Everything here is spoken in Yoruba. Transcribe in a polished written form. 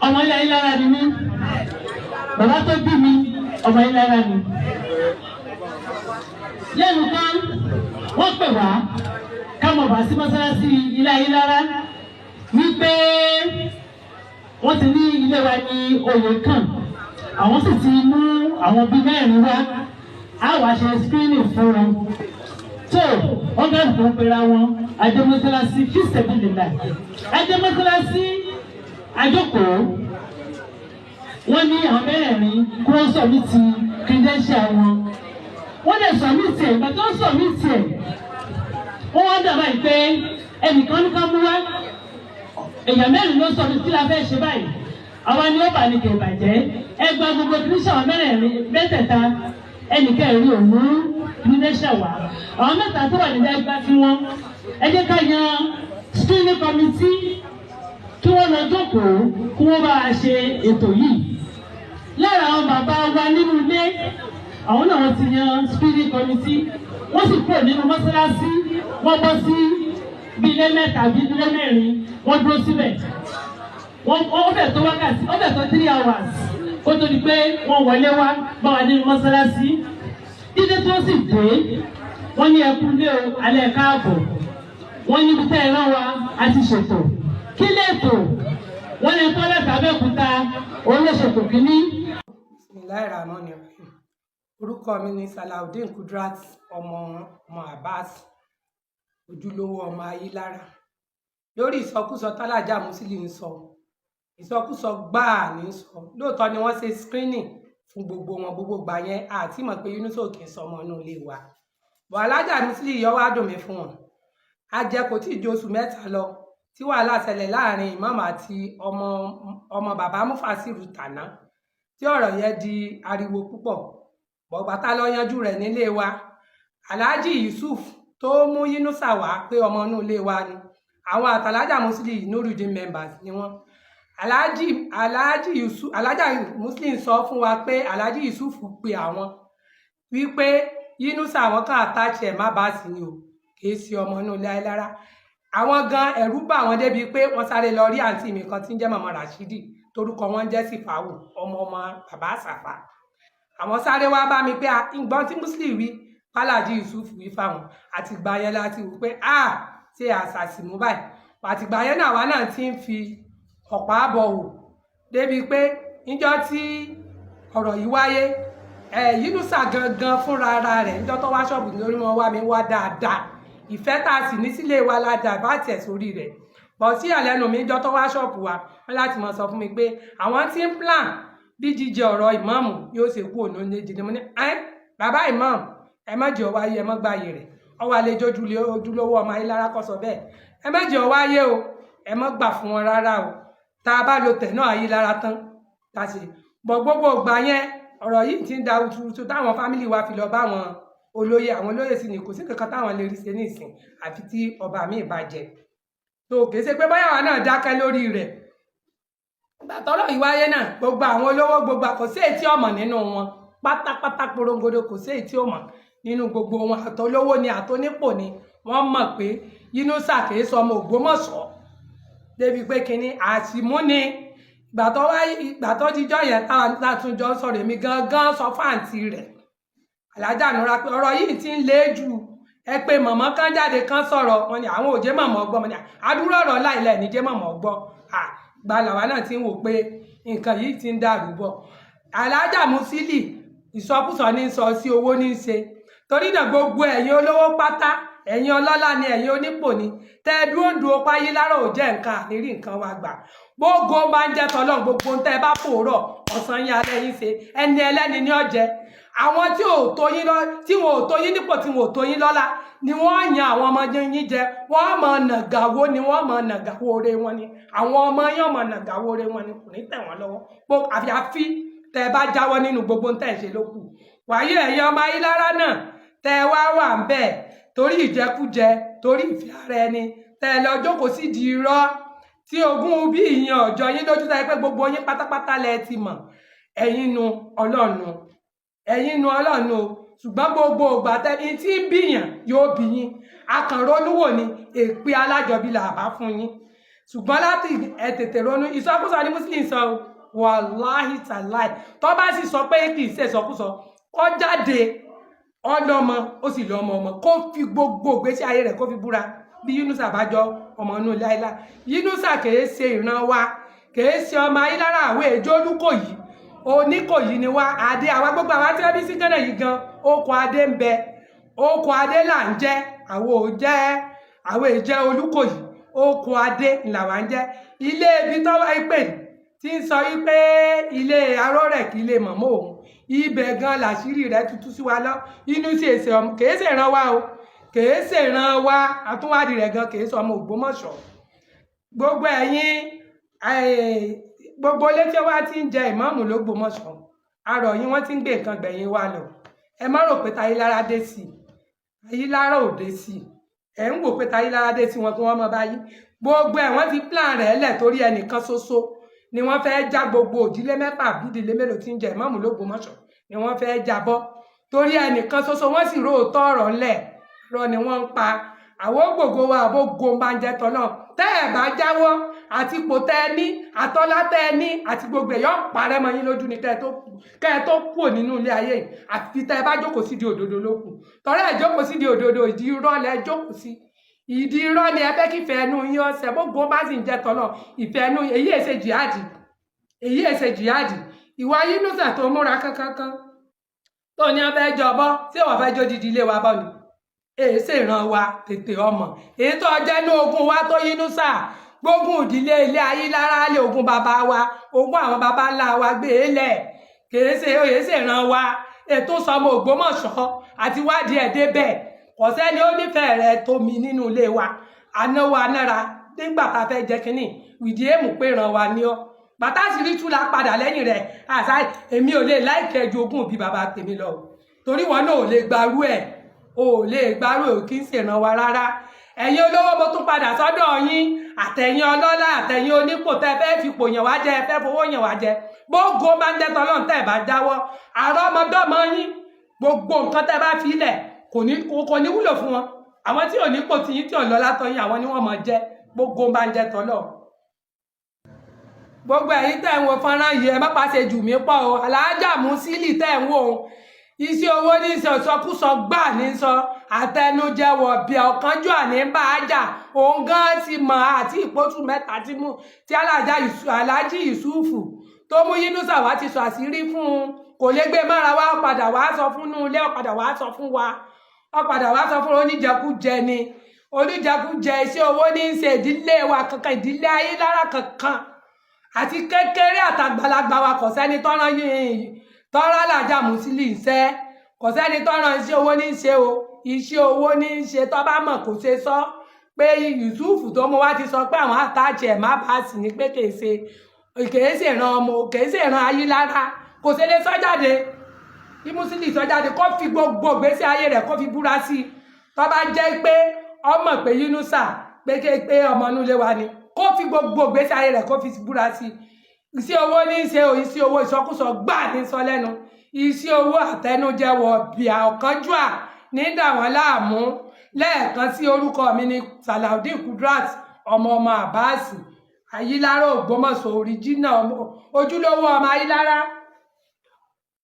ọmọ ilé ayé lára ni mí bàbá tó bí mi ọmọ ilé lára ni. lẹ́nu kan wọ́n pè wá káwọn bá sí mọ́sálásí ilé ayé lára wípé wọ́n ti ní ilé wa ní oyè kan àwọn sì ti mú àwọn bíi mẹ́rin wá á wá ṣe screening fún wọn. tó wọ́n bẹ̀rù tó ń pera wọn adémọ́sálásí fíṣẹ̀bí lèlà adémọ́sálásí àjókòó wọ́n ní àwọn mẹ́rẹ̀ẹ̀rin kí wọ́n sọ̀mìtì credential wọn wọ́n lè sọ̀mìtì ẹ̀ ìgbà tó ń sọ̀mìtì ẹ̀ wọ́n wá dàbà yìí pé ẹnìkan ní ká mú wá èèyàn mẹ́rin ló sọ̀mìtì kí la fẹ́ ṣe báyìí àwa ni ó bà ní kèrè bàjẹ́ ẹ gba gbogbo credential àwọn mẹ́rẹ̀ẹ̀rin mẹ́tẹ̀ẹ̀ta ẹnìkan ẹ̀rí òmú credential wá àwọn mẹ́ta tó wà nílẹ̀ ẹgbẹ́ fún wọn ẹ jẹ́ ká yan screening committee kí wọ́n lọ jókòó kí wọ́n bá a ṣe ètò yìí. lára àwọn bàbá wa nínú ilé àwọn náà wọ́n ti yan screening committee wọ́n sì kúrò nínú mọ́sálásí wọ́n bọ́ sí bí ilé mẹ́ta bí ilé mẹ́rin wọ́n dúró síbẹ̀. wọ́n fẹ̀ tó wákàtí wọ́n fẹ̀ tó 3 hours kó tó di pé wọ́n wọlé wá bá wa nínú mọ́sálásí. dídé tó sì dé wọ́n ní ẹkú lé o alẹ́ káàbọ̀ wọ́n ní ibi tẹ́ ẹ rán wa a ti ṣètò kí lẹ́tọ̀ wọ́n lè tọ́lẹ̀ tàbẹ́kúta olóṣètò kínní. Bismillahirrahmanirrahim. Orúkọ mi ni Salaudeen Kudrat ọmọ Abbas ojúlówó ọmọ Ayélára. Lórí ìsọkúsọ tálájà Musili ń sọ ìsọkúsọ gbáà ní sọ lóòótọ́ ni wọ́n ṣe screening fún gbogbo wọn gbogbo gbà yẹn àti mọ̀ pé Yunusa kì í sọmọ inú ilé wa bọ̀ alájà Musili yọ wá dùn mí fún wọn ajẹ kò tí ì di oṣù mẹ́ta lọ tí wàhálà ṣẹlẹ̀ láàrin ìmáàmù àti ọmọ bàbá Mufasiru Tàná tí ọ̀rọ̀ yẹn di ariwo púpọ̀ bọ̀gbà tá lọ yanjú rẹ̀ nílé wa Alhaji Yusuf tó mú Yunusa wá pé ọmọ inú ilé wa ni àwọn àtàlájà Musili Nurudeen members ni wọ́n Alhaja Musili sọ fún wa pé Alhaji Yusuf pe àwọn wípé Yunusa àwọn kan àtàṣe má bá sí ni o kì í ṣe ọmọ inú ilé Ayélára àwọn gan ẹ̀rù bà wọ́n débi pé wọ́n sáré lọ rí àǹtí mi kan tí ń jẹ́ màmá Rashidi torúkọ wọn jẹ́ Sífàwù ọmọ bàbá Àsàfà àwọn sáré wá bá mi pé ìgbọ́n tí Musili wí Alhaji Yusuf wí fáwọn àtìgbà yẹn láti wù pé ṣe àṣàṣìmú báyìí àtìgbà yẹn náà wá náà ti ń fi ọ̀pá bọ̀ wò débi pé níjọ́ tí ọ̀rọ̀ yìí wáyé Yunusa gangan fúnra ara rẹ̀ níjọ́ tó wá ṣọ́ọ̀bù lórí wọn wá mi wá dáadáa ìfẹ́ tá a sì ní sílé wa ládàá bá tiẹ̀ sórí rẹ̀ bọ̀ sí àlẹ́nu mi níjọ́ tó wá ṣọ́ọ̀bù wa wọ́n láti mọ̀ sọ fún mi pé àwọn tí ń plan bí jíjẹ ọ̀rọ̀ ìmáàmù yóò ṣe kú òun ní jíjẹ mo ní bàbá ìmáàmù ẹ má jẹ́ ó wáyé ẹ má gbààyè rẹ̀ ọwọ́ àlejò ojúlówó ọmọ Ayélára kọ́ sọ bẹ́ẹ̀ ẹ má jẹ́ ó wáyé o ẹ má gbà fún wọn rárá o tá a bá lo tẹ̀ náà Ayélára tán tá a ṣe bọ̀ gbogbo ìgbà yẹn ọ̀rọ̀ yìí ti ń da tuntun táwọn fámìlì wa fi lọ bá àwọn olóyè àwọn olóyè sì ní kò sí kankan táwọn lè rí ṣe ní ìsìn àfi tí ọba mi ìbàjẹ́ tó kìí ṣe pé báyàwó náà dákẹ́ lórí rẹ̀ ìgbà tọ́rọ̀ yìí wáyé náà gbogbo àwọn olówó gbogbo kò sí èyí tí ó mọ̀ nínú wọn pátápátá porongodo kò sí èyí tí ó mọ̀ nínú gbogbo wọn àtolówó ni àtonípò ni wọ́n mọ̀ pé Yunusa kìí sọ ọmọ Ògbómọ̀ṣọ́ débi pé kínní àṣìmú ni ìgbà tó jíjọ́ yẹn látúnjọ sọ̀rọ̀ èmi gangan sọ fáǹtì rẹ̀ Alájà Nura pé ọ̀rọ̀ yìí ti ń le jù ẹ pé mọ̀mọ́ kan jáde kan sọ̀rọ̀ wọn ni àwọn òjé mọ̀mọ́ ọgbọ́n wọn ni àdúrà ọ̀rọ̀ láìlẹ̀ níjẹ́ mọ̀mọ́ ọgbọ́n gbalawa náà ti ń wò pé nǹkan yìí ti ń dàrú bọ̀ Alhaja Musili ìsọkúsọ ní sọ sí owó ní í ṣe torí náà gbogbo ẹ̀yin olówó pátá ẹ̀yin ọlọ́lá ni ẹ̀yin onípò ni tẹ́ dúró pa Ayélára ò jẹ́ nǹkan àníírí nǹkan wa gbà gbogbo máa ń jẹ́ tọ́lọ́ gbogbo ń tẹ́ bá fòórọ̀ ọ̀sán yín alẹ́ yín ṣe ẹni ẹlẹ́ni ní ọ̀jẹ́ àwọn tí wọn ò tó yín nípò tí wọn ò tó yín lọ́lá ni wọ́n yan àwọn ọmọ yín jẹ wọ́n mọ̀ nàgàwó ni wọ́n mọ̀ nàgàwó ore wọn ni àwọn ọmọ yín mọ̀ nàgàwó ore wọn ni kò ní tẹ̀ wọ́n lọ́wọ́ àfi tẹ́ bá jáwọ́ nínú gbogbo ń tẹ̀ ṣe lókù wàyí ẹ̀yin ọmọ Ayélára náà tẹ́ wá wà ń bẹ̀ torí ìjẹkújẹ torí ìfẹ́ ara ẹni tẹ́ lọ jókòó sí di irọ́ tí ogún bí ìyẹn ọjọ́ yín lójú táyé pé gbogbo yín pátápátá lẹ ti mọ̀ ẹ̀yin nu Ọlọ́run o ṣùgbọ́n gbogbo ìgbà tẹ́ni tí ń bìyàn yóò bí yín akànrónúwò ni èpè alájọbí là bá fún yín ṣùgbọ́n láti ẹ tètè ronú ìsọkúsọ ní Muslim sọ wàláhì tàláì tó bá sì sọ pé kì í ṣe ìsọkúsọ ó jáde ọlọmọ ó sì lọ ọmọ kó fi gbogbo ìgbésí ayé rẹ̀ kó fi búra bí Yunusa bá jọ ọmọ inú láìlá Yunusa kìí ṣe ìran wa kìí ṣe ọmọ Ayílára àwọn èjò Olúkòyí Oníkòyí ni wá adé àwa gbogbo àwọn tí wọ́n bí sí Gánà yìí gan okùn adé ń bẹ okùn adé là ń jẹ àwọn èjẹ Olúkòyí okùn adé làwa ń jẹ ilé ibi tó wá pè tí ń sọ wípé ilé arórẹ̀ kí ilé mọ̀mọ́ òun ibẹ̀ gan làṣírí rẹ̀ tutù sí wa lọ inú sí èsè ọmọ kìí ṣe ìran wa o kìí ṣe ìran wa àtúnwádìí rẹ̀ gan kìí ṣe ọmọ Ògbómọ̀ṣọ́ gbogbo ẹ̀yin gbogbo ilé tí wá ti ń jẹ ìmáàmù l'Ógbómọ̀ṣọ́ arọ̀ yín wọ́n ti ń gbé nǹkan gbẹ̀yìn wa lọ ẹ má rò pé Ayílára dé sí Ayílára ò dé sí ẹ ń wò pé Ayílára dé sí wọn kí wọ́n mọ báyìí gbogbo ẹ̀ wọ́n ti plan rẹ̀ lẹ̀ torí ẹnìkan ṣoṣo ni wọ́n fẹ́ já gbogbo òdílé mẹ́fà bídìlé mélòó tí ń jẹ ìmáàmù l'Ógbómọ̀ṣọ́ ni wọ́n fẹ́ jábọ́ torí ẹnìkan ṣoṣo wọ́n sì róòótọ́ ọ̀rọ̀ ńlẹ̀ rọ ni wọ́n ń pa àwọn gbogbo wa àbógo máa ń jẹ tọ́lọ̀ tẹ́ ẹ̀ bá jáwọ́ àti ipò tẹ́ ẹ ní àtọ́lá tẹ́ ẹ ní àti gbogbo ẹ̀yọ́ parẹ́ mọ́ yín lójú ni kẹ́ ẹ tó kúrò nínú ilé ayé yìí àfi tẹ́ ẹ bá jókòó sí di òdodo lókù tọ́lá ẹ̀ jókòó sí di òdodo ìdí irọ́ lẹ jókòó sí ìdí irọ́ ni ẹ fẹ́ kí ìfẹ́ ẹnu yín ọ̀sẹ̀ gbogbo bá sì ń jẹ tọ́lọ̀ ìfẹ́ ẹnu èyí èsè jihadi ìwà Yunusa tó múra kankan tó ní ọbẹ̀ jọbọ́ tí wọ́n fẹ́ jó didi ilé wa bọ́ ni èsè ìran wa tètè ọmọ èyí tó jẹ́ ní ogun wa tó Yunusa gbógun ìdílé ilé Ayílára lé ogun bàbá wa ogun àwọn bàbá ńlá wa gbé e lẹ̀ èsè ìran wa ètò sọmọ Ògbómọ̀ṣọ́ àti wádìí ẹ̀ débẹ̀ kò sẹ́ni ó nífẹ̀ẹ́ rẹ̀ tómi nínú ilé wa anáwó anára nígbà tá a fẹ́ jẹ kínní ìdí èmù pé ìran wa ní ọ bàtà sì rí túlá padà lẹ́yìn rẹ̀ àṣà èmi ò lè láìkẹ́ ju ogún òbí bàbá tèmi lọ torí wọn náà ò lè gbarú ẹ̀ kí ń ṣèràn wa rárá ẹ̀yin olówó mo tún padà sọ́dọ̀ yín àtẹ̀yin ọlọ́lá àtẹ̀yin onípò tẹ́ fẹ́ fipò yàn wá jẹ fẹ́ fowó yàn wá jẹ gbogbo máa ń jẹ́ tọ́lọ́run tẹ́ bá jáwọ́ àrọ́mọdọ́mọ yín gbogbo nǹkan tẹ́ bá fi ilẹ̀ kò ní wúlò fún wọn àwọn tí ò nípò tí yín tí ò lọ́lá tọ́ yín àwọn ni wọ́n mọ̀ jẹ́ gbogbo máa ń jẹ́ tọ́lọ́run gbogbo ẹ̀yin tẹ́ ń wo fọ́nrán yìí ẹ má pàṣẹ jù mí pọ̀ o Aláàjà Musili tẹ́ ń wò ó iṣẹ́ owó ní sọ ìsọkúsọ gbà ní sọ àtẹnujẹwọ bí ọ̀kánjú àní bá a jà òun gan ti mọ àti ìpótù mẹ́ta tí Aláàjì Yusufu tó mú Yunusa wá ti sọ àṣírí fún un kò lè gbé mára wá padà wá sọ fún inú ilé padà wá sọ fún wa padà wá sọ fún oníjẹkújẹ ni oníjẹkújẹ iṣẹ́ owó ní ṣe ìdílé wa kankan ìdílé Ayílára kankan àti kékeré àtàgbàlagbà wa kò sẹ́ni tọ́rán Aláàjà Musili iṣẹ́ kò sẹ́ni tọ́rán iṣẹ́ owó ní ṣe o iṣẹ́ owó ní ṣe tó bá mọ̀ kò ṣe sọ pé Yusufu tó mú wá ti sọ pé àwọn àtàjẹ má bá sì ní pé kèé ṣe ìran ọmọ kèé ṣe ìran Ayílára kò ṣe lè sọ jáde bí Musili sọ jáde kó fi gbogbo ìgbésí ayé rẹ̀ kó fi búra sí i tó bá jẹ́ pé ọmọ pé Yunusa pé ọmọ inú ilé wa ni kó fi gbogbo ìgbésí ayé rẹ̀ kó fi búra sí i iṣẹ́ owó ní í ṣe o iṣẹ́ owó ìsọkúsọ gbà ní sọ lẹ́nu iṣẹ́ owó àtẹnujẹwọ bíà ọ̀kánjúà ní dà wọ́n láàmú lẹ́ẹ̀kan sí orúkọ mi ní Salaudeen Kudrat ọmọ Abbas Ayílára Ògbómọ̀ṣọ́ òríjínà ojúlówó ọmọ Ayílára